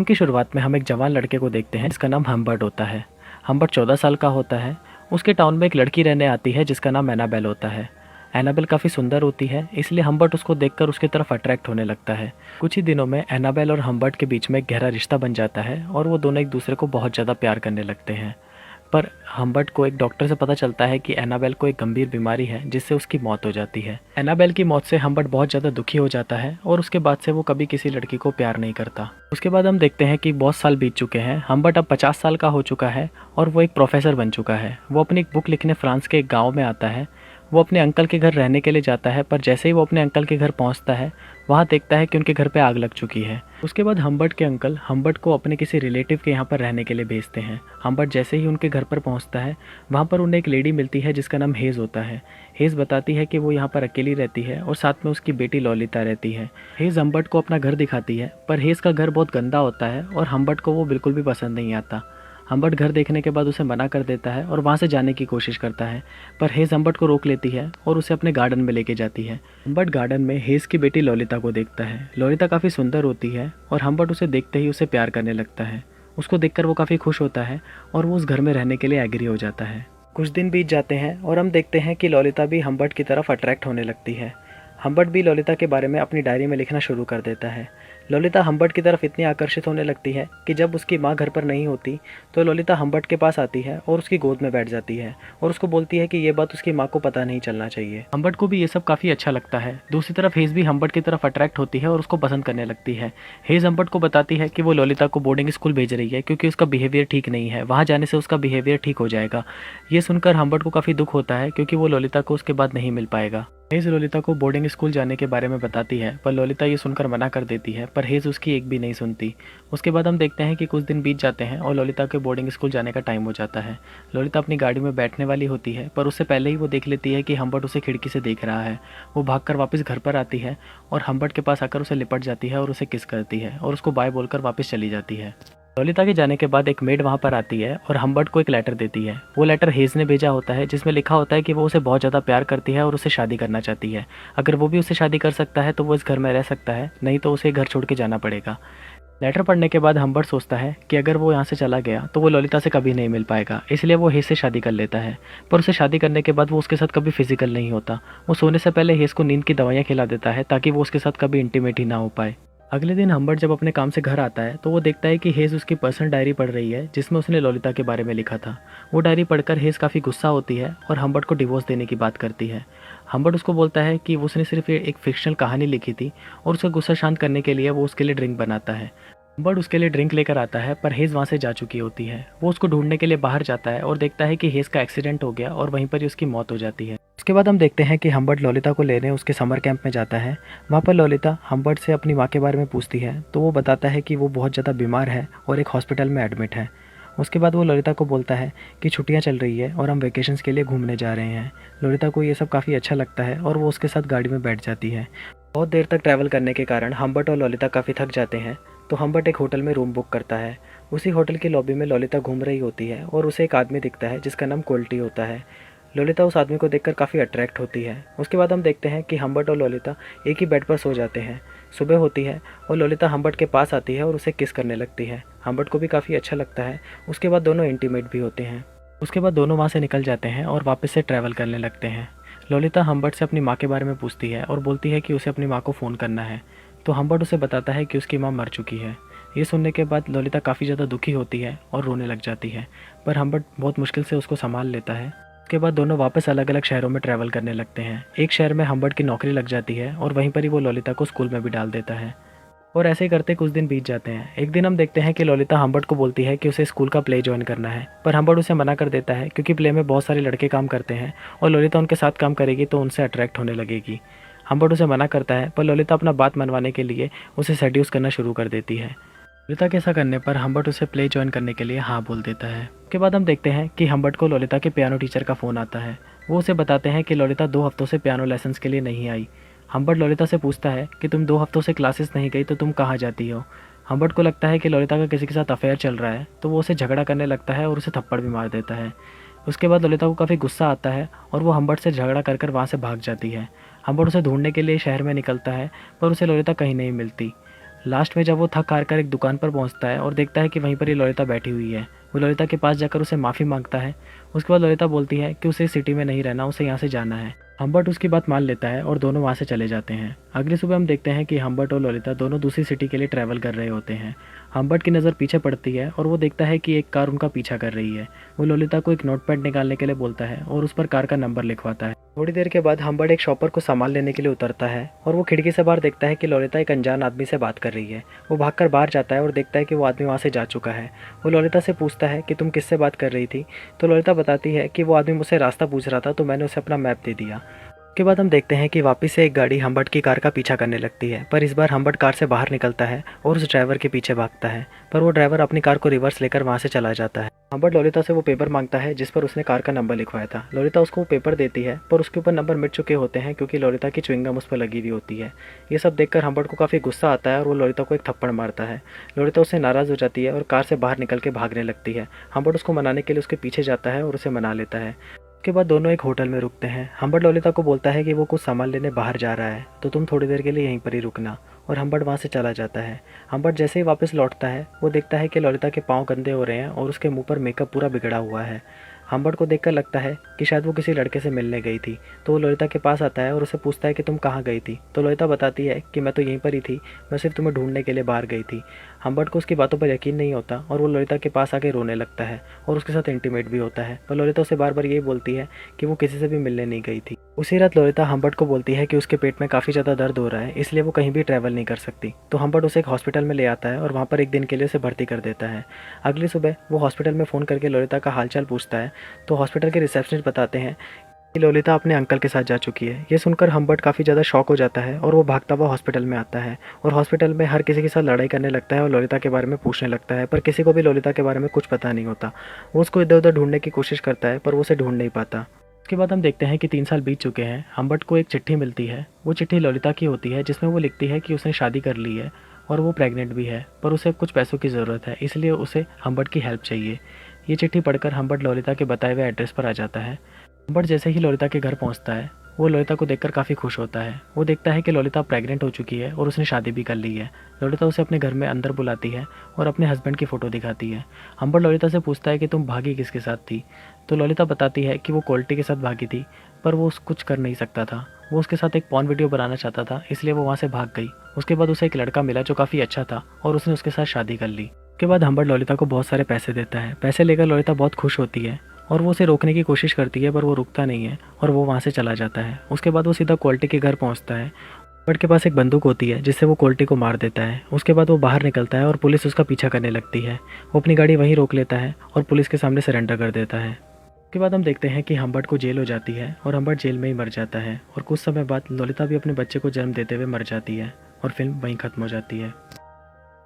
Film की शुरुआत में हम एक जवान लड़के को देखते हैं जिसका नाम हम्बर्ट होता है। हम्बर्ट 14 साल का होता है। उसके टाउन में एक लड़की रहने आती है जिसका नाम एनाबेल होता है। एनाबेल काफ़ी सुंदर होती है, इसलिए हम्बर्ट उसको देखकर उसकी तरफ अट्रैक्ट होने लगता है। कुछ ही दिनों में एनाबेल और हम्बर्ट के बीच में एक गहरा रिश्ता बन जाता है और वो दोनों एक दूसरे को बहुत ज़्यादा प्यार करने लगते हैं। पर हम्बर्ट को एक डॉक्टर से पता चलता है कि एनाबेल को एक गंभीर बीमारी है जिससे उसकी मौत हो जाती है। एनाबेल की मौत से हम्बर्ट बहुत ज़्यादा दुखी हो जाता है और उसके बाद से वो कभी किसी लड़की को प्यार नहीं करता। उसके बाद हम देखते हैं कि बहुत साल बीत चुके हैं। हम्बर्ट अब 50 साल का हो चुका है और वो एक प्रोफेसर बन चुका है। वो अपनी एक बुक लिखने फ्रांस के एक गाँव में आता है। वो अपने अंकल के घर रहने के लिए जाता है, पर जैसे ही वो अपने अंकल के घर पहुंचता है वहाँ देखता है कि उनके घर पे आग लग चुकी है। उसके बाद हम्बर्ट के अंकल हम्बर्ट को अपने किसी रिलेटिव के यहाँ पर रहने के लिए भेजते हैं। हम्बर्ट जैसे ही उनके घर पर पहुँचता है वहाँ पर उन्हें एक लेडी मिलती है जिसका नाम हेज़ होता है। हेज़ बताती है कि वो यहाँ पर अकेली रहती है और साथ में उसकी बेटी लॉलिता रहती है। हेज़ हम्बर्ट को अपना घर दिखाती है, पर हेज़ का घर बहुत गंदा होता है और हम्बर्ट को वो बिल्कुल भी पसंद नहीं आता। हम्बर्ट घर देखने के बाद उसे मना कर देता है और वहाँ से जाने की कोशिश करता है, पर हेज़ हम्बर्ट को रोक लेती है और उसे अपने गार्डन में लेके जाती है। हम्बर्ट गार्डन में हेज़ की बेटी लॉलिता को देखता है। लॉलिता काफ़ी सुंदर होती है और हम्बर्ट उसे देखते ही उसे प्यार करने लगता है। उसको देखकर वो काफ़ी खुश होता है और वो उस घर में रहने के लिए एग्री हो जाता है। कुछ दिन बीत जाते हैं और हम देखते हैं कि लॉलिता भी हम्बर्ट की तरफ अट्रैक्ट होने लगती है। हम्बर्ट भी लॉलिता के बारे में अपनी डायरी में लिखना शुरू कर देता है। लॉलिता हम्बर्ट की तरफ इतनी आकर्षित होने लगती है कि जब उसकी माँ घर पर नहीं होती तो लॉलिता हम्बर्ट के पास आती है और उसकी गोद में बैठ जाती है और उसको बोलती है कि ये बात उसकी माँ को पता नहीं चलना चाहिए। हम्बर्ट को भी ये सब काफ़ी अच्छा लगता है। दूसरी तरफ हेज़ भी हम्बर्ट की तरफ अट्रैक्ट होती है और उसको पसंद करने लगती है। हेज़ हम्बर्ट को बताती है कि वो लॉलिता को बोर्डिंग स्कूल भेज रही है क्योंकि उसका बिहेवियर ठीक नहीं है, वहाँ जाने से उसका बिहेवियर ठीक हो जाएगा। ये सुनकर हम्बर्ट को काफ़ी दुख होता है क्योंकि वो लॉलिता को उसके बाद नहीं मिल पाएगा। हेज़ लॉलिता को बोर्डिंग स्कूल जाने के बारे में बताती है, पर लॉलिता ये सुनकर मना कर देती है, पर हेज़ उसकी एक भी नहीं सुनती। उसके बाद हम देखते हैं कि कुछ दिन बीत जाते हैं और लॉलिता के बोर्डिंग स्कूल जाने का टाइम हो जाता है। लॉलिता अपनी गाड़ी में बैठने वाली होती है, पर उससे पहले ही वो देख लेती है कि हम्बर्ट उसे खिड़की से देख रहा है। वो भागकर वापस घर पर आती है और हम्बर्ट के पास आकर उसे लिपट जाती है और उसे किस करती है और उसको बाय बोलकर वापस चली जाती है। लॉलिता के जाने के बाद एक मेड वहाँ पर आती है और हम्बर्ट को एक लेटर देती है। वो लेटर हेज़ ने भेजा होता है जिसमें लिखा होता है कि वो उसे बहुत ज़्यादा प्यार करती है और उसे शादी करना चाहती है। अगर वो भी उसे शादी कर सकता है तो वो इस घर में रह सकता है, नहीं तो उसे घर छोड़ के जाना पड़ेगा। लेटर पढ़ने के बाद हम्बर्ट सोचता है कि अगर वो यहाँ से चला गया तो वो लॉलिता से कभी नहीं मिल पाएगा, इसलिए वो हेज़ से शादी कर लेता है। पर उसे शादी करने के बाद वो उसके साथ कभी फिजिकल नहीं होता। वो सोने से पहले हेज़ को नींद की दवाइयाँ खिला देता है ताकि वो उसके साथ कभी इंटीमेट ही ना हो पाए। अगले दिन हम्बर्ट जब अपने काम से घर आता है तो वो देखता है कि हेज़ उसकी पर्सनल डायरी पढ़ रही है जिसमें उसने लॉलिता के बारे में लिखा था। वो डायरी पढ़कर हेज़ काफ़ी गुस्सा होती है और हम्बर्ट को डिवोर्स देने की बात करती है। हम्बर्ट उसको बोलता है कि उसने सिर्फ एक फिक्शनल कहानी लिखी थी और उसका गुस्सा शांत करने के लिए वो उसके लिए ड्रिंक बनाता है। हम्बर्ट उसके लिए ड्रिंक लेकर आता है, पर हेज़ वहाँ से जा चुकी होती है। वो उसको ढूंढने के लिए बाहर जाता है और देखता है कि हेज़ का एक्सीडेंट हो गया और वहीं पर ही उसकी मौत हो जाती है। उसके बाद हम देखते हैं कि हम्बर्ट लॉलिता को लेने उसके समर कैंप में जाता है। वहाँ पर लॉलिता हम्बर्ट से अपनी माँ के बारे में पूछती है तो वो बताता है कि वो बहुत ज़्यादा बीमार है और एक हॉस्पिटल में एडमिट है। उसके बाद वो लॉलिता को बोलता है कि छुट्टियाँ चल रही है और हम वेकेशंस के लिए घूमने जा रहे हैं। लॉलिता को ये सब काफ़ी अच्छा लगता है और वो उसके साथ गाड़ी में बैठ जाती है। बहुत देर तक ट्रैवल करने के कारण हम्बर्ट और लॉलिता काफ़ी थक जाते हैं, तो हम्बर्ट एक होटल में रूम बुक करता है। उसी होटल की लॉबी में लॉलिता घूम रही होती है और उसे एक आदमी दिखता है जिसका नाम कोल्टी होता है। लॉलिता उस आदमी को देखकर काफ़ी अट्रैक्ट होती है। उसके बाद हम देखते हैं कि हम्बर्ट और लॉलिता एक ही बेड पर सो जाते हैं। सुबह होती है और लॉलिता हम्बर्ट के पास आती है और उसे किस करने लगती है। हम्बर्ट को भी काफ़ी अच्छा लगता है। उसके बाद दोनों इंटीमेट भी होते हैं। उसके बाद दोनों वहाँ से निकल जाते हैं और वापस से ट्रैवल करने लगते हैं। लॉलिता हम्बर्ट से अपनी माँ के बारे में पूछती है और बोलती है कि उसे अपनी माँ को फ़ोन करना है, तो हम्बर्ट उसे बताता है कि उसकी माँ मर चुकी है। ये सुनने के बाद लॉलिता काफ़ी ज़्यादा दुखी होती है और रोने लग जाती है, पर हम्बर्ट बहुत मुश्किल से उसको संभाल लेता है। उसके बाद दोनों वापस अलग अलग शहरों में ट्रैवल करने लगते हैं। एक शहर में हम्बर्ट की नौकरी लग जाती है और वहीं पर ही वो लॉलिता को स्कूल में भी डाल देता है और ऐसे ही करते कुछ दिन बीत जाते हैं। एक दिन हम देखते हैं कि लॉलिता हम्बर्ट को बोलती है कि उसे स्कूल का प्ले ज्वाइन करना है, पर हम्बर्ट उसे मना कर देता है क्योंकि प्ले में बहुत सारे लड़के काम करते हैं और लॉलिता उनके साथ काम करेगी तो उनसे अट्रैक्ट होने लगेगी। हम्बर्ट उसे मना करता है, पर लॉलिता अपना बात मनवाने के लिए उसे सेड्यूस करना शुरू कर देती है। लॉलिता के ऐसा करने पर हम्बर्ट उसे प्ले ज्वाइन करने के लिए हाँ बोल देता है। उसके बाद हम देखते हैं कि हम्बर्ट को लॉलिता के पियानो टीचर का फ़ोन आता है। वो उसे बताते हैं कि लॉलिता 2 हफ्तों से पियानो लेसन्स के लिए नहीं आई। हम्बर्ट लॉलिता से पूछता है कि तुम 2 हफ्तों से क्लासेस नहीं गई तो तुम कहाँ जाती हो। हम्बर्ट को लगता है कि लॉलिता का किसी के साथ अफेयर चल रहा है, तो वो उसे झगड़ा करने लगता है और उसे थप्पड़ भी मार देता है। उसके बाद लॉलिता को काफ़ी गुस्सा आता है और वो हम्बर्ट से झगड़ा कर वहाँ से भाग जाती है। हम्बर्ट उसे ढूंढने के लिए शहर में निकलता है, पर उसे लॉलिता कहीं नहीं मिलती। लास्ट में जब वो थक हार कर एक दुकान पर पहुंचता है और देखता है कि वहीं पर ही ललिता बैठी हुई है, वो ललिता के पास जाकर उसे माफ़ी मांगता है। उसके बाद ललिता बोलती है कि उसे सिटी में नहीं रहना, उसे यहाँ से जाना है। हम्बर्ट उसकी बात मान लेता है और दोनों वहाँ से चले जाते हैं। अगली सुबह हम देखते हैं कि हम्बर्ट और ललिता दोनों दूसरी सिटी के लिए ट्रैवल कर रहे होते हैं। हम्बर्ट की नज़र पीछे पड़ती है और वो देखता है कि एक कार उनका पीछा कर रही है। वो ललिता को एक नोटपैड निकालने के लिए बोलता है और उस पर कार का नंबर लिखवाता है। थोड़ी देर के बाद हम्बर्ट एक शॉपर को सामान लेने के लिए उतरता है और वो खिड़की से बाहर देखता है कि ललिता एक अनजान आदमी से बात कर रही है। वो भागकर बाहर जाता है और देखता है कि वो आदमी वहाँ से जा चुका है। वो ललिता से पूछता है कि तुम किससे बात कर रही थी, तो ललिता बताती है कि वो आदमी मुझसे रास्ता पूछ रहा था, तो मैंने उसे अपना मैप दे दिया। उसके बाद हम देखते हैं कि वापस से एक गाड़ी हम्बर्ट की कार का पीछा करने लगती है, पर इस बार हम्बर्ट कार से बाहर निकलता है और उस ड्राइवर के पीछे भागता है, पर वो ड्राइवर अपनी कार को रिवर्स लेकर वहाँ से चला जाता है। हम्बर्ट ललिता से वो पेपर मांगता है जिस पर उसने कार का नंबर लिखवाया था। ललिता उसको वो पेपर देती है, पर उसके ऊपर नंबर मिट चुके होते हैं क्योंकि ललिता की च्युइंगम उस पर लगी हुई होती है। ये सब देखकर हम्बर्ट को काफ़ी गुस्सा आता है और वो ललिता को एक थप्पड़ मारता है। ललिता उससे नाराज़ हो जाती है और कार से बाहर निकल के भागने लगती है। हम्बर्ट उसको मनाने के लिए उसके पीछे जाता है और उसे मना लेता है। उसके बाद दोनों एक होटल में रुकते हैं। हम्बर्ट ललिता को बोलता है कि वो कुछ सामान लेने बाहर जा रहा है, तो तुम थोड़ी देर के लिए यहीं पर ही रुकना, और हम्बर्ट वहाँ से चला जाता है। हम्बर्ट जैसे ही वापस लौटता है वो देखता है कि ललिता के पाँव गंदे हो रहे हैं और उसके मुंह पर मेकअप पूरा बिगड़ा हुआ है। हम्बर्ट को देखकर लगता है कि शायद वो किसी लड़के से मिलने गई थी, तो वो ललिता के पास आता है और उसे पूछता है कि तुम कहाँ गई थी, तो ललिता बताती है कि मैं तो यहीं पर ही थी, मैं सिर्फ तुम्हें ढूंढने के लिए बाहर गई थी। हम्बर्ट को उसकी बातों पर यकीन नहीं होता और वो ललिता के पास आके रोने लगता है और उसके साथ इंटीमेट भी होता है, पर ललिता उसे बार बार यही बोलती है कि वो किसी से भी मिलने नहीं गई थी। उसी रात ललिता हम्बर्ट को बोलती है कि उसके पेट में काफ़ी ज़्यादा दर्द हो रहा है, इसलिए वो कहीं भी ट्रैवल नहीं कर सकती, तो हम्बर्ट उसे एक हॉस्पिटल में ले आता है और वहाँ पर एक दिन के लिए उसे भर्ती कर देता है। अगली सुबह वो हॉस्पिटल में फ़ोन करके ललिता का हालचाल पूछता है, तो हॉस्पिटल के रिसेप्शनिस्ट बताते हैं कि ललिता अपने अंकल के साथ जा चुकी है। ये सुनकर हम्बर्ट काफ़ी ज़्यादा शॉक हो जाता है और वो भागता हुआ हॉस्पिटल में आता है और हॉस्पिटल में हर किसी के साथ लड़ाई करने लगता है और ललिता के बारे में पूछने लगता है, पर किसी को भी ललिता के बारे में कुछ पता नहीं होता। वो उसको इधर उधर ढूंढने की कोशिश करता है, पर वो उसे ढूंढ नहीं पाता। उसके बाद हम देखते हैं कि 3 साल बीत चुके हैं। हम्बर्ट को एक चिट्ठी मिलती है। वो चिट्ठी ललिता की होती है जिसमें वो लिखती है कि उसने शादी कर ली है और वो प्रेग्नेंट भी है, पर उसे कुछ पैसों की ज़रूरत है, इसलिए उसे हम्बर्ट की हेल्प चाहिए। ये चिट्ठी पढ़कर हम्बर्ट ललिता के बताए हुए एड्रेस पर आ जाता है। हम्बर्ट जैसे ही ललिता के घर पहुंचता है वो ललिता को देखकर काफ़ी खुश होता है। वो देखता है कि ललिता प्रेग्नेंट हो चुकी है और उसने शादी भी कर ली है। ललिता उसे अपने घर में अंदर बुलाती है और अपने हस्बैंड की फ़ोटो दिखाती है। हम्बर्ट ललिता से पूछता है कि तुम भागी किसके साथ थी, तो ललिता बताती है कि वो कोल्टी के साथ भागी थी, पर वो कुछ कर नहीं सकता था। वो उसके साथ एक पॉर्न वीडियो बनाना चाहता था, इसलिए वो वहाँ से भाग गई। उसके बाद उसे एक लड़का मिला जो काफ़ी अच्छा था और उसने उसके साथ शादी कर ली। उसके बाद हम्बर्ट ललिता को बहुत सारे पैसे देता है। पैसे लेकर ललिता बहुत खुश होती है और वो उसे रोकने की कोशिश करती है, पर वो रुकता नहीं है और वो वहाँ से चला जाता है। उसके बाद वो सीधा कोल्टी के घर पहुँचता है। हम्बर्ट के पास एक बंदूक होती है जिससे वो कोल्टी को मार देता है। उसके बाद वो बाहर निकलता है और पुलिस उसका पीछा करने लगती है। वो अपनी गाड़ी वहीं रोक लेता है और पुलिस के सामने सरेंडर कर देता है। उसके बाद हम देखते हैं कि हम्बर्ट को जेल हो जाती है और हम्बर्ट जेल में ही मर जाता है और कुछ समय बाद ललिता भी अपने बच्चे को जन्म देते हुए मर जाती है और फिल्म वहीं ख़त्म हो जाती है।